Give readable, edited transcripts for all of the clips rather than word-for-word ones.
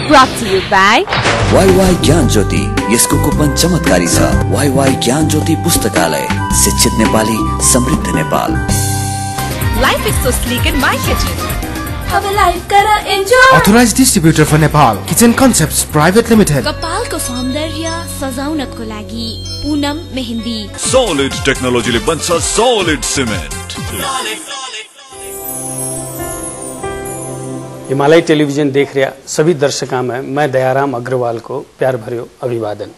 Brought to you by YY ज्ञान ज्योति। यसको coupon चमत्कारी छ। YY ज्ञान ज्योति पुस्तकालय, शिक्षित नेपाली, समृद्ध Nepal. Life is so sleek in my kitchen. अब लाइफ करा enjoy. Authorized distributor for Nepal, Kitchen Concepts Private Limited। कपालको सौन्दर्य सजाउनको लागि पूनम मेहंदी। Solid टेक्नोलोजीले बन्छ solid सिमेन्ट। हिमालय टेलीविजन देख रहा सभी दर्शकों में मैं दयाराम अग्रवाल को प्यार भर्यो अभिवादन।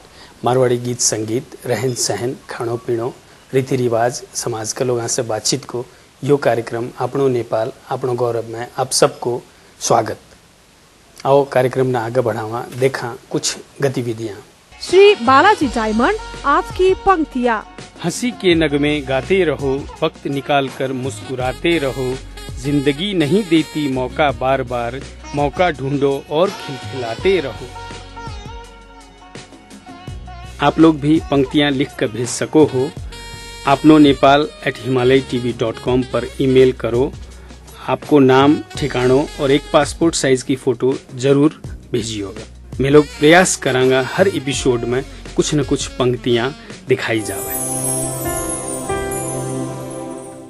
मारवाड़ी गीत संगीत, रहन सहन, खाणो पीणो, रीति रिवाज, समाज के लोगों से बातचीत को यो कार्यक्रम आपनो नेपाल आपनो गौरव में आप सबको स्वागत। आओ कार्यक्रम ने आगे बढ़ावा, देखा कुछ गतिविधियां। श्री बालाजी डायमंड आज की पंक्तियाँ। हंसी के नगमे गाते रहो, वक्त निकाल कर मुस्कुराते रहो, जिंदगी नहीं देती मौका बार बार, मौका ढूंढो और खिलखिलाते रहो। आप लोग भी पंक्तियां लिख कर भेज सको हो। आपनो nepal@himalaytv.com पर ईमेल करो। आपको नाम, ठिकानों और एक पासपोर्ट साइज की फोटो जरूर भेजिएगा। मैं लोग प्रयास करांगा हर एपिसोड में कुछ न कुछ पंक्तियां दिखाई जावे।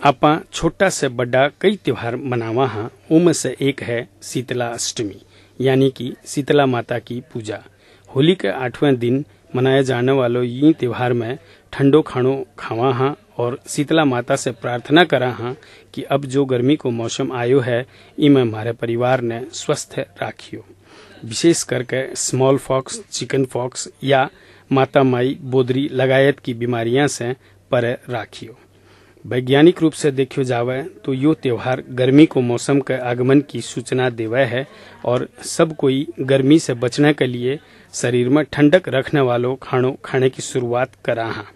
आपा छोटा से बड़ा कई त्योहार मनावा हाँ, उनमें से एक है शीतला अष्टमी यानी कि शीतला माता की पूजा। होली के 8वें दिन मनाए जाने वालों ये त्योहार में ठंडो खानो खावा हाँ और शीतला माता से प्रार्थना करा हाँ कि अब जो गर्मी को मौसम आयो है इमें हमारे परिवार ने स्वस्थ राखियो, विशेष करके स्मॉल फॉक्स, चिकन फॉक्स या माता माई बोदरी लगायत की बीमारियां से परे राखियो। वैज्ञानिक रूप से देखियो जावे तो यो त्योहार गर्मी को मौसम के आगमन की सूचना देवे है और सब कोई गर्मी से बचने के लिए शरीर में ठंडक रखने वालों खानों खाने की शुरुआत करा हाँ।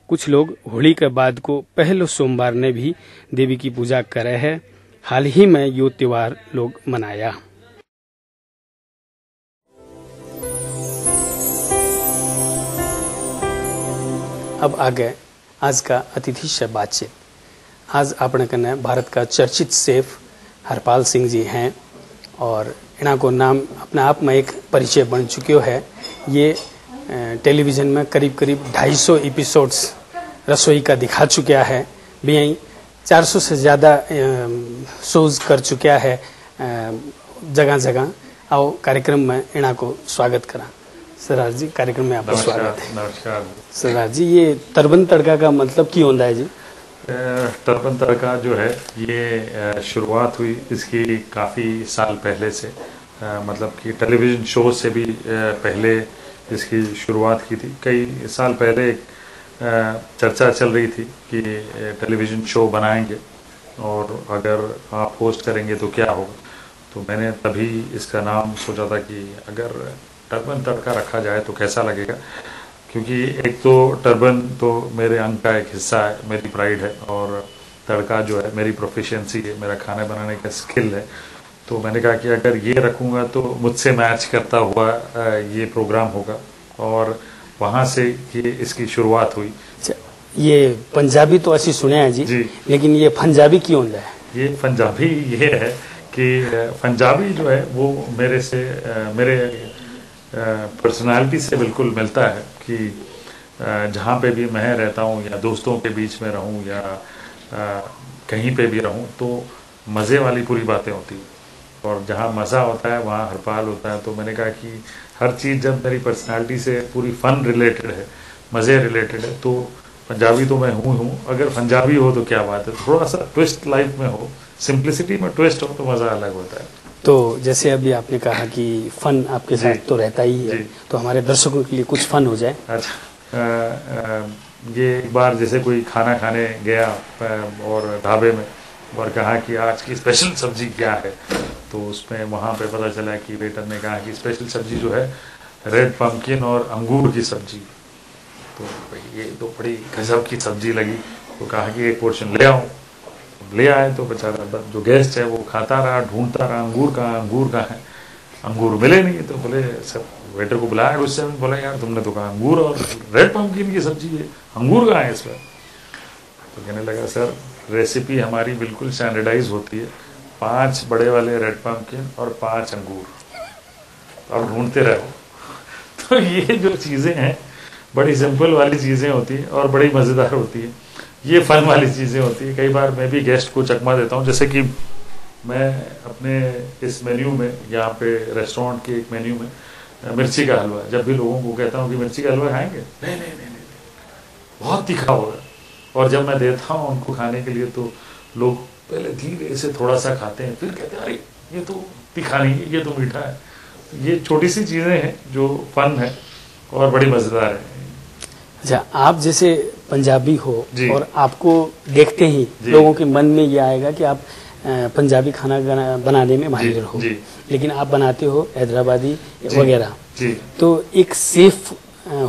कुछ लोग होली के बाद को पहले सोमवार ने भी देवी की पूजा करे है। हाल ही में यो त्योहार लोग मनाया। अब आगे आज का अतिथि से बातचीत। आज अपने कने भारत का चर्चित शेफ हरपाल सिंह जी हैं और इना को नाम अपने आप में एक परिचय बन चुक्यो है। ये टेलीविजन में करीब करीब 250 एपिसोड्स रसोई का दिखा चुका है। भी 400 से ज़्यादा शोज कर चुका है जगह जगह। आओ कार्यक्रम में इना को स्वागत करा। सरदार जी, कार्यक्रम में आपका स्वागत है। नमस्कार सरदार जी, ये तरबन तड़का का मतलब क्यों होता है जी? तरबन तड़का जो है ये शुरुआत हुई इसकी काफ़ी साल पहले से, मतलब कि टेलीविज़न शो से भी पहले इसकी शुरुआत की थी। कई साल पहले एक चर्चा चल रही थी कि टेलीविज़न शो बनाएंगे और अगर आप होस्ट करेंगे तो क्या होगा। तो मैंने तभी इसका नाम सोचा था कि अगर टर्बन तड़का रखा जाए तो कैसा लगेगा, क्योंकि एक तो टर्बन तो मेरे अंग का एक हिस्सा है, मेरी प्राइड है, और तड़का जो है मेरी प्रोफिशिएंसी है, मेरा खाने बनाने का स्किल है। तो मैंने कहा कि अगर ये रखूँगा तो मुझसे मैच करता हुआ ये प्रोग्राम होगा, और वहाँ से ये इसकी शुरुआत हुई। ये पंजाबी तो ऐसी सुने हैं जी, लेकिन ये पंजाबी क्यों होता है? ये पंजाबी ये है कि पंजाबी जो है वो मेरे पर्सनालिटी से बिल्कुल मिलता है कि जहाँ पे भी मैं रहता हूँ या दोस्तों के बीच में रहूँ या कहीं पे भी रहूँ तो मज़े वाली पूरी बातें होती हैं, और जहाँ मज़ा होता है वहाँ हरपाल होता है। तो मैंने कहा कि हर चीज़ जब मेरी पर्सनालिटी से पूरी फ़न रिलेटेड है, मज़े रिलेटेड है, तो पंजाबी तो मैं हूँ। अगर पंजाबी हो तो क्या बात है, थोड़ा सा ट्विस्ट लाइफ में हो, सिंप्लिसिटी में ट्विस्ट हो तो मज़ा अलग होता है। तो जैसे अभी आपने कहा कि फन आपके साथ तो रहता ही है, तो हमारे दर्शकों के लिए कुछ फन हो जाए। अच्छा, ये एक बार जैसे कोई खाना खाने गया और ढाबे में और कहा कि आज की स्पेशल सब्जी क्या है, तो उसमें वहाँ पे पता चला कि वेटर ने कहा कि स्पेशल सब्जी जो है रेड पम्पकिन और अंगूर की सब्जी। तो ये तो बड़ी गजब की सब्जी लगी, तो कहा कि एक पोर्शन ले आओ। ले आए तो बेचारा जो गेस्ट है वो खाता रहा, ढूंढता रहा अंगूर कहाँ है, अंगूर मिले नहीं। तो बोले सर, वेटर को बुलाया गुस्से में, बोला यार तुमने तो कहा अंगूर और रेड पम्पकिन की सब्जी है, अंगूर कहाँ है इसमें? तो कहने लगा सर, रेसिपी हमारी बिल्कुल स्टैंडर्डाइज होती है, 5 बड़े वाले रेड पम्पकिन और 5 अंगूर। आप ढूंढते रहो। तो ये जो चीज़ें हैं बड़ी सिंपल वाली चीज़ें होती है और बड़ी मज़ेदार होती है, ये फन वाली चीज़ें होती है। कई बार मैं भी गेस्ट को चकमा देता हूँ, जैसे कि मैं अपने इस मेन्यू में, यहाँ पे रेस्टोरेंट के एक मेन्यू में मिर्ची का हलवा, जब भी लोगों को कहता हूँ कि मिर्ची का हलवा खाएंगे, नहीं नहीं नहीं नहीं, बहुत तीखा होगा। और जब मैं देता हूँ उनको खाने के लिए तो लोग पहले धीरे से थोड़ा सा खाते हैं, फिर कहते हैं अरे ये तो तीखा नहीं है, ये तो मीठा है। ये छोटी सी चीज़ें हैं जो फन है और बड़ी मज़ेदार है। अच्छा, आप जैसे पंजाबी हो और आपको देखते ही जी। लोगों के मन में ये आएगा कि आप पंजाबी खाना बनाने में माहिर हो, लेकिन आप बनाते हो हैदराबादी वगैरह। तो एक सेफ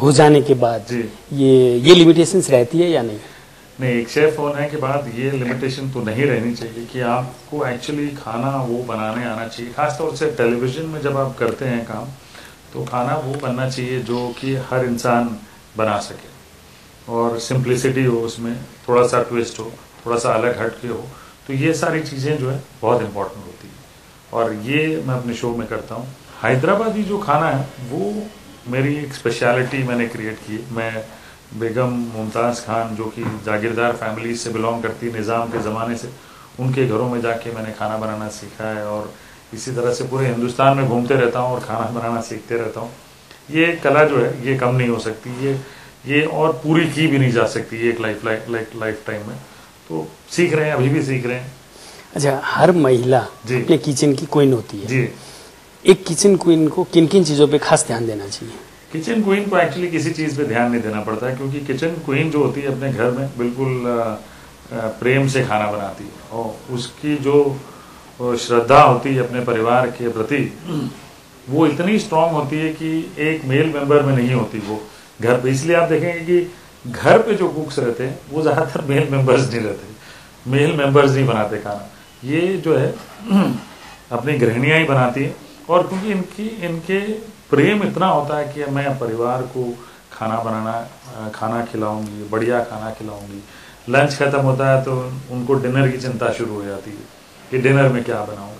हो जाने के बाद ये लिमिटेशंस रहती है या नहीं? नहीं, एक शेफ होने के बाद ये लिमिटेशन तो नहीं रहनी चाहिए कि आपको एक्चुअली खाना वो बनाने आना चाहिए। खासतौर से टेलीविज़न में जब आप करते हैं काम, तो खाना वो बनना चाहिए जो कि हर इंसान बना सके और सिंप्लिसिटी हो, उसमें थोड़ा सा ट्विस्ट हो, थोड़ा सा अलग हट के हो। तो ये सारी चीज़ें जो है बहुत इंपॉर्टेंट होती है और ये मैं अपने शो में करता हूँ। हैदराबादी जो खाना है वो मेरी एक स्पेशलिटी मैंने क्रिएट की। मैं बेगम मुमताज़ खान जो कि जागीरदार फैमिली से बिलोंग करती है, निज़ाम के ज़माने से, उनके घरों में जाके मैंने खाना बनाना सीखा है और इसी तरह से पूरे हिंदुस्तान में घूमते रहता हूँ और खाना बनाना सीखते रहता हूँ। ये कला जो है ये कम नहीं हो सकती, ये और पूरी की भी नहीं जा सकती एक लाइफ टाइम में। तो सीख रहे हैं, अभी भी सीख रहे हैं। अच्छा, हर महिला अपने किचन की क्वीन होती है जी। एक किचन क्वीन को किन किन चीज़ों पे खास ध्यान देना चाहिए? किचन क्वीन को एक्चुअली किसी चीज़ पे ध्यान नहीं देना पड़ता है, क्योंकि किचन क्वीन जो होती है अपने घर में बिल्कुल प्रेम से खाना बनाती है और उसकी जो श्रद्धा होती है अपने परिवार के प्रति वो इतनी स्ट्रांग होती है कि एक मेल मेंबर में नहीं होती वो घर पे। इसलिए आप देखेंगे कि घर पे जो कुक्स रहते हैं वो ज़्यादातर मेल मेंबर्स नहीं रहते, मेल मेंबर्स नहीं बनाते खाना। ये जो है अपनी गृहिणियाँ ही बनाती है और क्योंकि इनके प्रेम इतना होता है कि मैं परिवार को खाना खिलाऊंगी, बढ़िया खाना खिलाऊंगी। लंच खत्म होता है तो उनको डिनर की चिंता शुरू हो जाती है कि डिनर में क्या बनाऊं।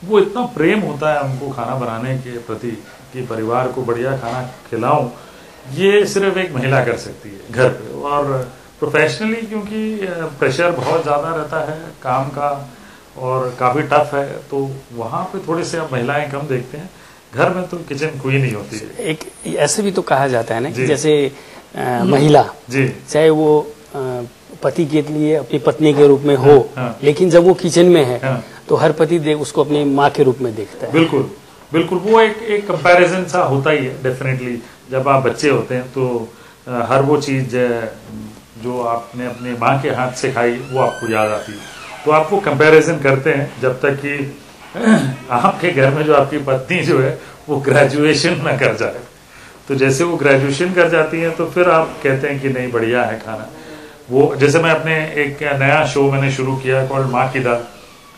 वो इतना प्रेम होता है उनको खाना बनाने के प्रति कि परिवार को बढ़िया खाना खिलाऊं। ये सिर्फ एक महिला कर सकती है घर पे। और प्रोफेशनली क्योंकि प्रेशर बहुत ज़्यादा रहता है काम का और काफ़ी टफ है, तो वहाँ पे थोड़े से आप महिलाएं कम देखते हैं। घर में तो किचन क्वीन ही होती है। एक ऐसे भी तो कहा जाता है ना कि जैसे महिला चाहे वो पति के लिए अपनी पत्नी के रूप में हो, लेकिन जब वो किचन में है तो हर पति उसको अपनी माँ के रूप में देखता है। बिल्कुल बिल्कुल, वो एक कंपैरिजन सा होता ही है डेफिनेटली। जब आप बच्चे होते हैं तो हर वो चीज़ जो आपने अपने माँ के हाथ से खाई वो आपको याद आती है, तो आप वो कंपैरिजन करते हैं जब तक कि आपके घर में जो आपकी पत्नी जो है वो ग्रेजुएशन ना कर जाए। तो जैसे वो ग्रेजुएशन कर जाती है तो फिर आप कहते हैं कि नहीं बढ़िया है खाना। वो जैसे मैं अपने एक नया शो मैंने शुरू किया कॉल्ड माँ की दाल,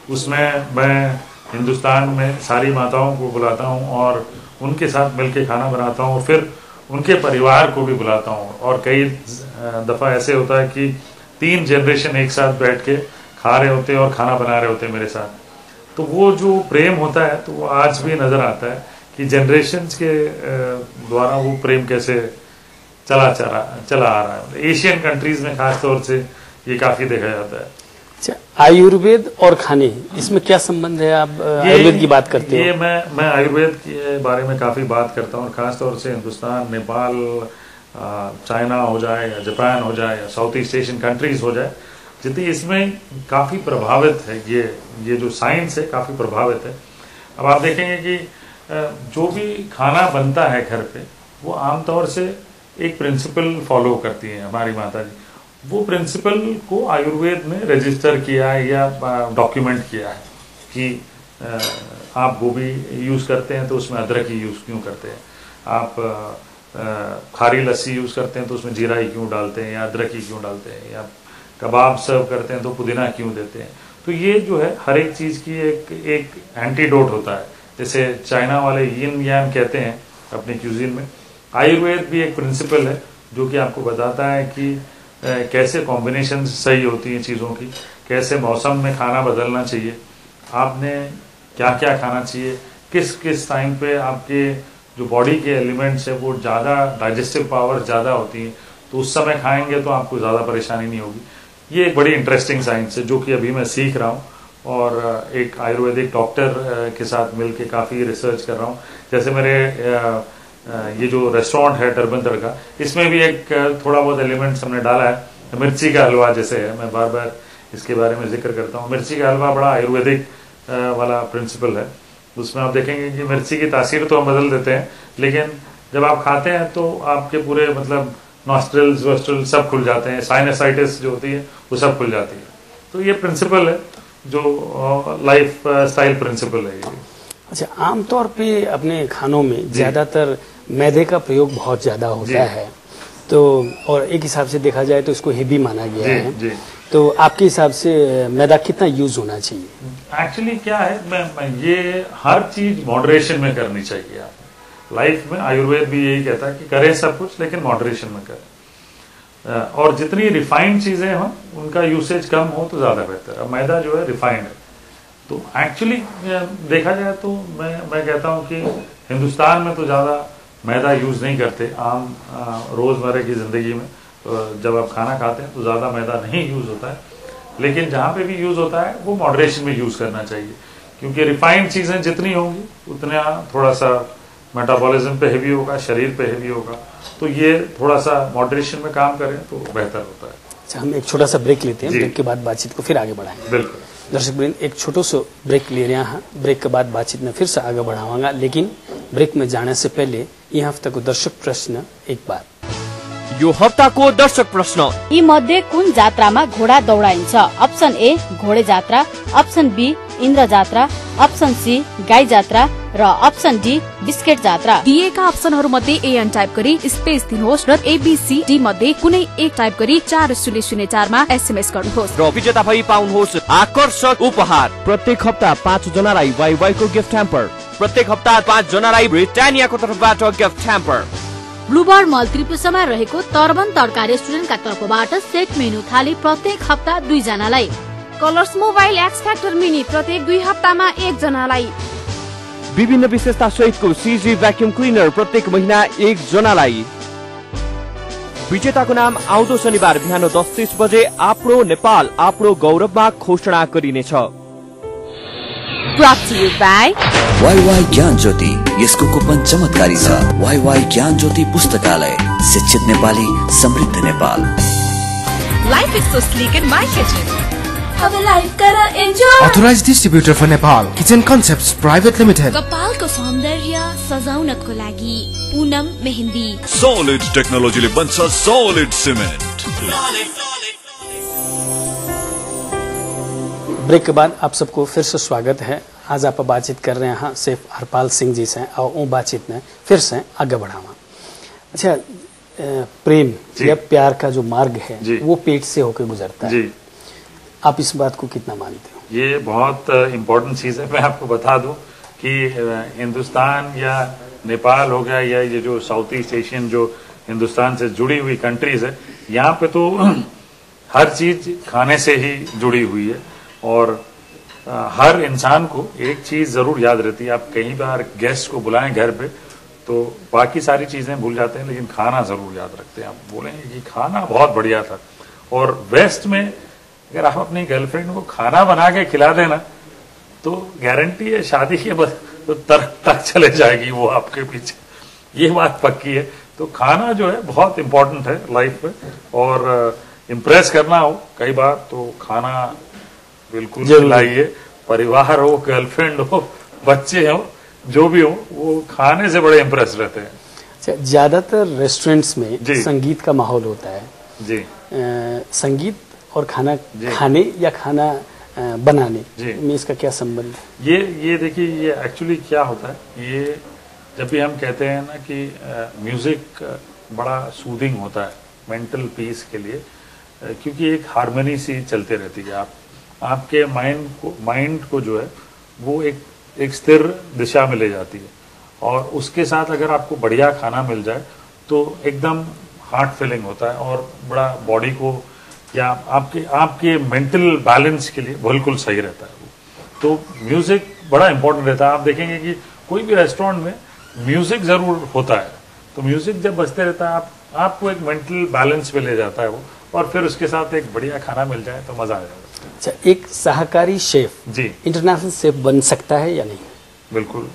उसमें मैं हिंदुस्तान में सारी माताओं को बुलाता हूँ और उनके साथ मिलके खाना बनाता हूँ, फिर उनके परिवार को भी बुलाता हूँ। और कई दफ़ा ऐसे होता है कि 3 जनरेशन एक साथ बैठ के खा रहे होते हैं और खाना बना रहे होते हैं मेरे साथ। तो वो जो प्रेम होता है तो वो आज भी नज़र आता है कि जनरेशन्स के द्वारा वो प्रेम कैसे चला आ रहा है। एशियन कंट्रीज में खास तौर से ये काफ़ी देखा जाता है। अच्छा, आयुर्वेद और खाने इसमें क्या संबंध है? आप आयुर्वेद की बात करते हैं? मैं आयुर्वेद के बारे में काफ़ी बात करता हूँ, खास तौर से हिंदुस्तान, नेपाल, चाइना हो जाए या जापान हो जाए या साउथ ईस्ट एशियन कंट्रीज हो जाए, जितनी इसमें काफ़ी प्रभावित है ये जो साइंस है काफ़ी प्रभावित है। अब आप देखेंगे कि जो भी खाना बनता है घर पे वो आमतौर से एक प्रिंसिपल फॉलो करती है हमारी माता जी। वो प्रिंसिपल को आयुर्वेद में रजिस्टर किया है या डॉक्यूमेंट किया है कि आप गोभी यूज़ करते हैं तो उसमें अदरक ही यूज़ क्यों करते हैं, आप खारी लस्सी यूज़ करते हैं तो उसमें जीरा ही क्यों डालते हैं या अदरक ही क्यों डालते हैं, या कबाब सर्व करते हैं तो पुदीना क्यों देते हैं। तो ये जो है हर एक चीज़ की एक एंटीडोट होता है। जैसे चाइना वाले यिन यान कहते हैं अपने क्यूजिन में, आयुर्वेद भी एक प्रिंसिपल है जो कि आपको बताता है कि कैसे कॉम्बिनेशन सही होती हैं चीज़ों की, कैसे मौसम में खाना बदलना चाहिए, आपने क्या क्या खाना चाहिए, किस किस टाइम पे आपके जो बॉडी के एलिमेंट्स है वो ज़्यादा डाइजेस्टिव पावर ज़्यादा होती है, तो उस समय खाएंगे तो आपको ज़्यादा परेशानी नहीं होगी। ये एक बड़ी इंटरेस्टिंग साइंस है जो कि अभी मैं सीख रहा हूँ और एक आयुर्वेदिक डॉक्टर के साथ मिलके काफ़ी रिसर्च कर रहा हूँ। जैसे मेरे ये जो रेस्टोरेंट है टर्बन का, इसमें भी एक थोड़ा बहुत एलिमेंट्स हमने डाला है। मिर्ची का हलवा जैसे है, मैं बार बार इसके बारे में जिक्र करता हूँ। मिर्ची का हलवा बड़ा आयुर्वेदिक वाला प्रिंसिपल है। उसमें आप देखेंगे कि मिर्ची की तासीर तो हम बदल देते हैं, लेकिन जब आप खाते हैं तो आपके पूरे मतलब नॉस्ट्रिल्स वोस्ट्रिल्स सब खुल जाते हैं, साइनसाइटिस जो होती है वो सब खुल जाती है। तो ये प्रिंसिपल है जो लाइफ स्टाइल प्रिंसिपल है ये। अच्छा, आमतौर पे अपने खानों में ज्यादातर मैदे का प्रयोग बहुत ज्यादा होता है, तो और एक हिसाब से देखा जाए तो इसको हेवी माना गया है। जी। तो आपके हिसाब से मैदा कितना यूज होना चाहिए? एक्चुअली क्या है, मैं ये हर चीज मॉडरेशन में करनी चाहिए। आप लाइफ में आयुर्वेद भी यही कहता है कि करें सब कुछ लेकिन मॉडरेशन में करें, और जितनी रिफाइंड चीजें हों उनका यूसेज कम हो तो ज्यादा बेहतर। अब मैदा जो है रिफाइंड है, तो एक्चुअली देखा जाए तो मैं कहता हूं कि हिंदुस्तान में तो ज्यादा मैदा यूज नहीं करते। आम रोजमर्रा की जिंदगी में जब आप खाना खाते हैं तो ज्यादा मैदा नहीं यूज होता है, लेकिन जहां पे भी यूज होता है वो मॉडरेशन में यूज करना चाहिए, क्योंकि रिफाइंड चीजें जितनी होंगी उतना थोड़ा सा मेटाबॉलिज्म पे हेवी होगा, शरीर पे हेवी होगा। तो ये थोड़ा सा मॉडरेशन में काम करें तो बेहतर होता है। अच्छा, हम एक छोटा सा ब्रेक लेते हैं, ब्रेक के बाद बातचीत को फिर आगे बढ़ाएंगे। बिल्कुल दर्शकवृंद, एक छोटो सो ब्रेक ले रहे हैं। ब्रेक के बाद बातचीत में फिर से आगे बढ़ावांगा, लेकिन ब्रेक में जाने से पहले यह हफ्ता को दर्शक प्रश्न एक बार। यो हप्ताको दर्शक प्रश्न, यी मध्ये कुन जात्रामा घोडा दौडाइन्छ? अप्सन ए घोडे जात्रा, option B Indra Jatra, option C गाई जात्रा र अप्सन डी बिस्केट जात्रा। दिएका अप्सनहरू मध्ये एएन टाइप गरी स्पेस दिनुहोस् र एबीसी मध्ये कुनै एक टाइप गरी 4004 मा एसएमएस गर्नुहोस् र विजेता भई पाउनुहोस् आकर्षक उपहार। प्रत्येक हप्ता 5 जनालाई वाइवाई को गिफ्ट ह्याम्पर, प्रत्येक हप्ता 5 जनालाई ब्रिटानियाको तर्फबाट गिफ्ट ह्याम्पर। ब्लूबर्ड मल त्रिपुसमा रहेको तर्बन तड्का रेस्टुरेन्टका तर्फबाट सेट मेनु थाली प्रत्येक हप्ता 2 जनालाई। Colours mobile x factor mini प्रत्येक 2 हप्तामा 1 जनालाई। विभिन्न विशेषता सहितको सीजी भ्याक्युम क्लिनर प्रत्येक महिना 1 जनालाई। विजेताको नाम आउँदो शनिबार बिहान 10:30 बजे आफ्नो नेपाल आफ्नो गौरवमा घोषणा गरिनेछ। Brought to you by WaiWai ज्ञान ज्योति, यसको कुपन चमत्कारी छ। वाईवाई ज्ञान ज्योति पुस्तकालय, शिक्षित नेपाली समृद्ध Nepal. Life is so sleek in my kitchen. अब लाइफ कर enjoy. Authorized distributor for Nepal, Kitchen Concepts Private Limited. कपालको सौन्दर्य सजाउनको लागि पूनम मेहन्दी। सॉलिड टेक्नोलॉजीले बन्छ सॉलिड सिमेन्ट। ब्रेक के बाद आप सबको फिर से स्वागत है। आज आप बातचीत कर रहे हैं शेफ हरपाल सिंह जी से, और वो बातचीत में फिर से आगे बढ़ावा। अच्छा, प्रेम या प्यार का जो मार्ग है वो पेट से होकर गुजरता है। आप इस बात को कितना मानते हो? ये बहुत इम्पोर्टेंट चीज है। मैं आपको बता दूं कि हिंदुस्तान या नेपाल हो गया या ये जो साउथ ईस्ट एशियन जो हिंदुस्तान से जुड़ी हुई कंट्रीज है, यहाँ पे तो हर चीज खाने से ही जुड़ी हुई है। और हर इंसान को एक चीज जरूर याद रहती है। आप कई बार गेस्ट को बुलाएं घर पे तो बाकी सारी चीजें भूल जाते हैं, लेकिन खाना जरूर याद रखते हैं। आप बोलेंगे कि खाना बहुत बढ़िया था। और वेस्ट में अगर आप अपनी गर्लफ्रेंड को खाना बना के खिला देना तो गारंटी है शादी के बाद तो तक चले जाएगी वो आपके पीछे, ये बात पक्की है। तो खाना जो है बहुत इंपॉर्टेंट है लाइफ में, और इम्प्रेस करना हो कई बार तो खाना बिल्कुल खिलाइए। परिवार हो, गर्लफ्रेंड हो, बच्चे हो, जो भी हो, वो खाने से बड़े इम्प्रेस रहते हैं। अच्छा, ज्यादातर रेस्टोरेंट्स में संगीत का माहौल होता है जी। संगीत और खाना खाने या खाना बनाने में इसका क्या संबंध है? ये देखिए, ये एक्चुअली क्या होता है, ये जब भी हम कहते हैं ना कि म्यूजिक बड़ा सूदिंग होता है मेंटल पीस के लिए, क्योंकि एक हार्मनी सी चलते रहती है। आपके माइंड को जो है वो एक स्थिर दिशा में ले जाती है। और उसके साथ अगर आपको बढ़िया खाना मिल जाए तो एकदम हार्ट फिलिंग होता है और बड़ा बॉडी को या आपके मेंटल बैलेंस के लिए बिल्कुल सही रहता है वो। तो म्यूजिक बड़ा इंपॉर्टेंट रहता है। आप देखेंगे कि कोई भी रेस्टोरेंट में म्यूजिक जरूर होता है, तो म्यूजिक जब बजते रहता है आपको एक मेंटल बैलेंस पे ले जाता है वो, और फिर उसके साथ एक बढ़िया खाना मिल जाए तो मजा आ जाएगा। अच्छा, एक शाकाहारी शेफ जी इंटरनेशनल शेफ बन सकता है या नहीं? बिल्कुल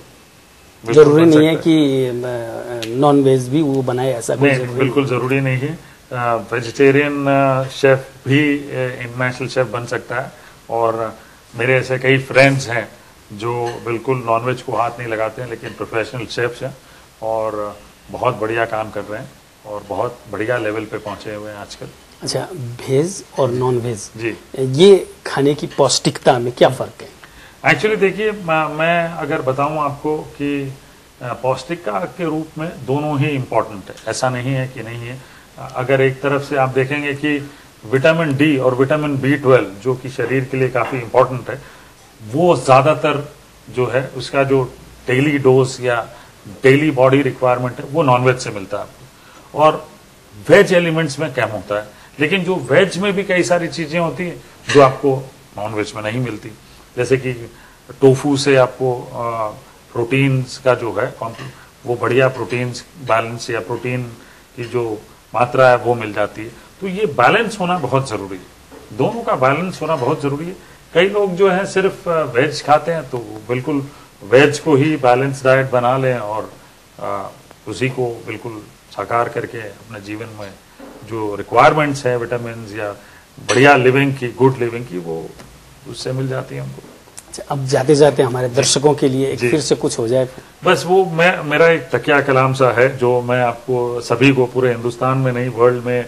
जरूरी नहीं है कि नॉन वेज भी वो बनाए, ऐसा नहीं, बिल्कुल जरूरी नहीं है। वेजिटेरियन शेफ भी इंटरनेशनल शेफ बन सकता है, और मेरे ऐसे कई फ्रेंड्स हैं जो बिल्कुल नॉनवेज को हाथ नहीं लगाते हैं लेकिन प्रोफेशनल शेफ्स हैं और बहुत बढ़िया काम कर रहे हैं और बहुत बढ़िया लेवल पे पहुंचे हुए हैं आजकल। अच्छा, वेज और नॉन वेज जी, ये खाने की पौष्टिकता में क्या फर्क है? एक्चुअली देखिए, मैं अगर बताऊं आपको कि पौष्टिकता के रूप में दोनों ही इम्पोर्टेंट है, ऐसा नहीं है कि नहीं है। अगर एक तरफ से आप देखेंगे कि विटामिन डी और विटामिन B12 जो कि शरीर के लिए काफी इम्पोर्टेंट है, वो ज्यादातर जो है उसका जो डेली डोज या डेली बॉडी रिक्वायरमेंट है वो नॉनवेज से मिलता है आपको, और वेज एलिमेंट्स में कम होता है। लेकिन जो वेज में भी कई सारी चीजें होती हैं जो आपको नॉनवेज में नहीं मिलती, जैसे कि टोफू से आपको प्रोटीन्स का जो है वो बढ़िया प्रोटीन्स बैलेंस या प्रोटीन की जो मात्रा है वो मिल जाती है। तो ये बैलेंस होना बहुत जरूरी है, दोनों का बैलेंस होना बहुत जरूरी है। कई लोग जो है सिर्फ वेज खाते हैं, तो बिल्कुल वेज को ही बैलेंस डाइट बना लें और उसी को बिल्कुल साकार करके अपने जीवन में जो रिक्वायरमेंट्स है विटामिन या बढ़िया लिविंग की, गुड लिविंग की, वो उससे मिल जाती है हमको। अच्छा, अब जाते जाते हमारे दर्शकों के लिए एक फिर से कुछ हो जाए। बस वो मेरा एक तकिया कलाम सा है जो मैं आपको सभी को, पूरे हिंदुस्तान में नहीं वर्ल्ड में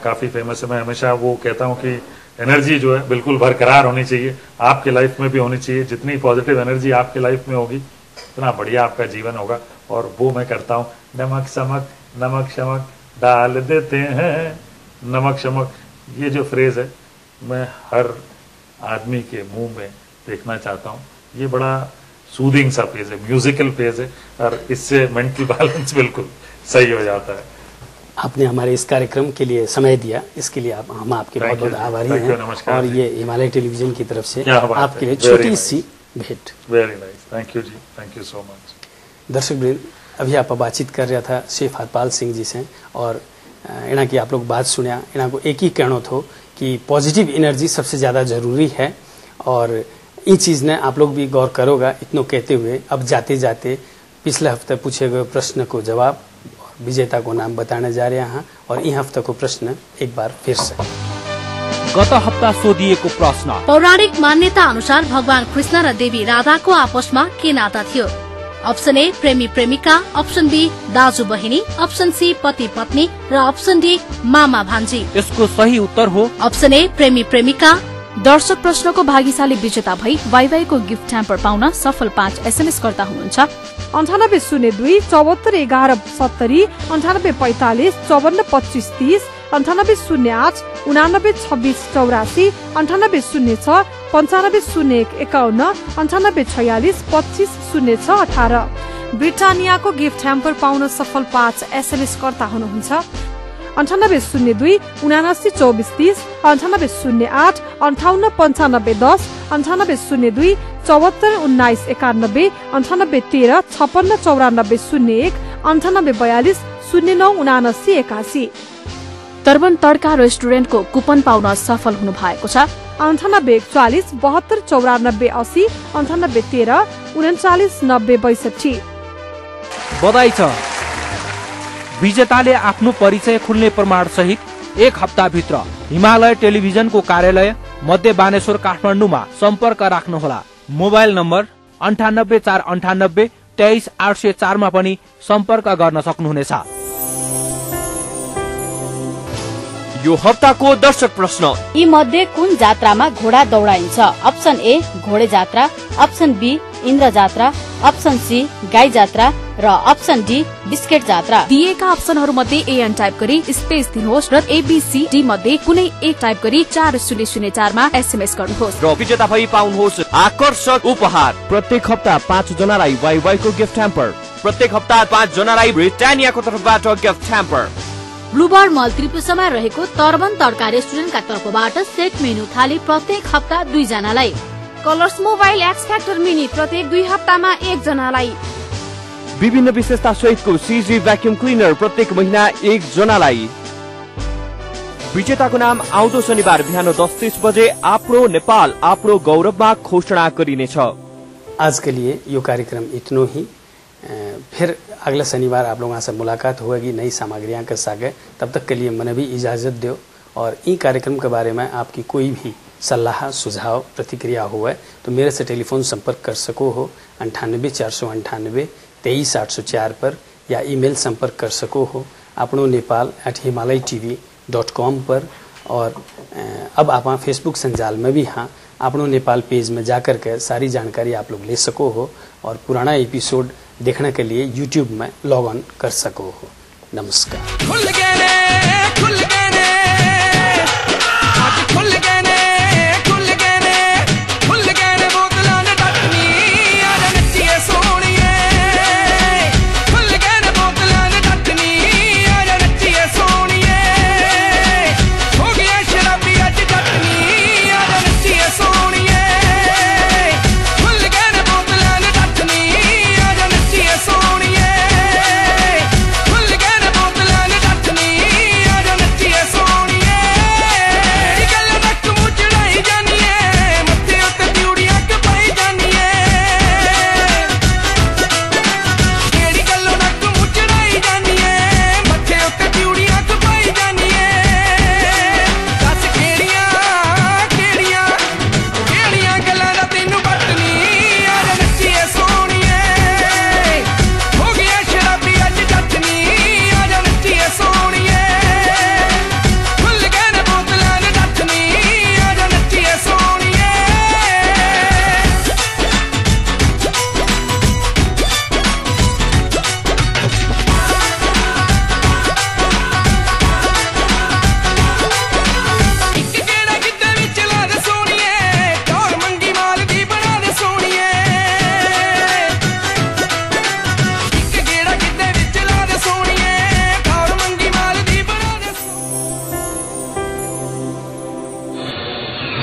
काफी फेमस है। मैं हमेशा वो कहता हूँ कि एनर्जी जो है बिल्कुल बरकरार होनी चाहिए, आपके लाइफ में भी होनी चाहिए। जितनी पॉजिटिव एनर्जी आपके लाइफ में होगी उतना बढ़िया आपका जीवन होगा, और वो मैं करता हूँ। नमक समक नमक शमक डाल देते हैं, नमक शमक, ये जो फ्रेज है मैं हर आदमी के मुंह में देखना चाहता हूँ। ये बड़ा सूदिंग सा फेज है, म्यूजिकल फेज है, और इससे मेंटल बैलेंस बिल्कुल सही हो जाता है। आपने हमारे इस कार्यक्रम के लिए समय दिया, इसके लिए हम आपके बहुत बहुत आभारी हैं। और ये हिमालय टेलीविजन की तरफ से आपके लिए छोटी सी भेंट। Very nice, thank you ji, thank you so much. दर्शक वृंद, अभी आप बातचीत कर रहा था शेफ हरपाल सिंह जी से, और इना की आप लोग बात सुनिया। इना को एक ही कहना था कि पॉजिटिव एनर्जी सबसे ज़्यादा ज़रूरी है, और इन चीज़ ने आप लोग भी गौर करोगा। इतनों कहते हुए अब जाते जाते पिछले हफ्ते पूछे गए प्रश्न को जवाब और विजेता को नाम बताने जा रहे हैं। और इन हफ्ते को प्रश्न एक बार फिर से, गत हप्ता सोधिएको प्रश्न, पौराणिक मान्यता अनुसार भगवान कृष्ण र देवी राधाको आपसमा के नाता थियो? अप्सन ए प्रेमी प्रेमिका, अप्सन बी दाजु बहिनी, अप्सन सी पति पत्नी र अप्सन डी मामा भान्जी। यसको सही उत्तर हो अप्सन ए प्रेमी प्रेमिका। दर्शक प्रश्नको भाग्यशाली विजेता भई वाइवाईको गिफ्ट ह्याम्पर पाउन सफल 5 SMS कर्ता हुनुहुन्छ। 9802 74 11 70, 9845 54 25 30, 9808 89 26 84, 9806 95 01 51, 9846 25 06 18। ब्रिटानियाको गिफ्ट ह्याम्पर पाउन सफल 5 SMS कर्ता हुनुहुन्छ। 9802 79 24 30, 9808 58 95 10, 9802 74 19 91, 9813 56 94 01, 9842 09 79 81। तर्बन तड्का रेस्टुरेन्टको कुपन पाउन सफल हुनु भएको छ। 9841 72 94 80, 9813 39 90 62। बधाई छ, विजेताले आफ्नो परिचय खुल्ने प्रमाण सहित 1 हप्ताभित्र हिमालय टेलिभिजनको कार्यालय मध्य बानेश्वर काठमाडौँमा सम्पर्क राख्नुहोला। मोबाइल नम्बर 98 498 23 804 मा पनि सम्पर्क गर्न सक्नुहुनेछ। यो हप्ताको दर्शक प्रश्न, यी मध्ये कुन जात्रामा घोडा दौडाइन्छ? अप्सन ए घोडे जात्रा, option B Indra Jatra, option C गाई जात्रा र अप्सन डी बिस्केट जात्रा। दिएका अप्सनहरू मध्ये एएन टाइप गरी स्पेस दिनुहोस् र एबीसी मध्ये कुनै एक टाइप गरी 4004 मा SMS गर्नुहोस् र विजेता भई पाउनुहोस् आकर्षक उपहार। प्रत्येक हप्ता 5 जनालाई वाइवाईको गिफ्ट ह्याम्पर, प्रत्येक हप्ता 5 जनालाई ब्रिटानियाको तर्फबाट गिफ्ट ह्याम्पर। ब्लूबर्ड मल त्रिपुरामा रहेको तर्बन तड्का रेस्टुरेन्टका तर्फबाट सेट मेनु थाली प्रत्येक हप्ता 2 जनालाई। Colours mobile x factor mini प्रत्येक 2 हप्तामा 1 जनालाई। विभिन्न विशेषता सहितको सीजी भ्याक्युम क्लिनर प्रत्येक महिना 1 जनालाई। विजेताको नाम आउँदो शनिबार बिहान 10:30 बजे आफ्नो नेपाल आफ्नो गौरवमा घोषणा गरिनेछ। आज के लिए यो कार्यक्रम इतना ही। फिर अगला शनिवार आप लोगों से मुलाकात होगी नई सामग्रियां के साथ। तब तक के लिए मैंने भी इजाज़त दो। और इन कार्यक्रम के बारे में आपकी कोई भी सलाह सुझाव प्रतिक्रिया हुआ तो मेरे से टेलीफोन संपर्क कर सको हो 98 498 23 804 पर, या ईमेल संपर्क कर सको हो अपनो nepal@himalaytv.com पर। और अब आप फेसबुक संजाल में भी हाँ अपनो नेपाल पेज में जाकर के सारी जानकारी आप लोग ले सको हो। और पुराना एपिसोड देखने के लिए YouTube में लॉग ऑन कर सको हो। नमस्कार।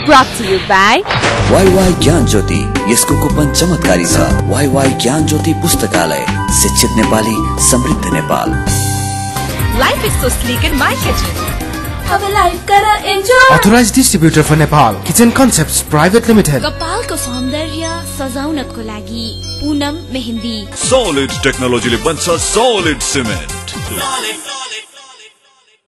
Brought to you by YY ज्ञान ज्योति। यसको कुपन चमत्कारी छ। YY ज्ञान ज्योति पुस्तकालय, शिक्षित नेपाली समृद्ध Nepal. Life is so sleek in my kitchen. अब लाइफ कर enjoy. Authorized distributor for Nepal, Kitchen Concepts Private Limited. कपालको सौन्दर्य सजाउनको लागि पूनम मेहन्दी। Solid टेक्नोलोजीले बन्छ solid cement।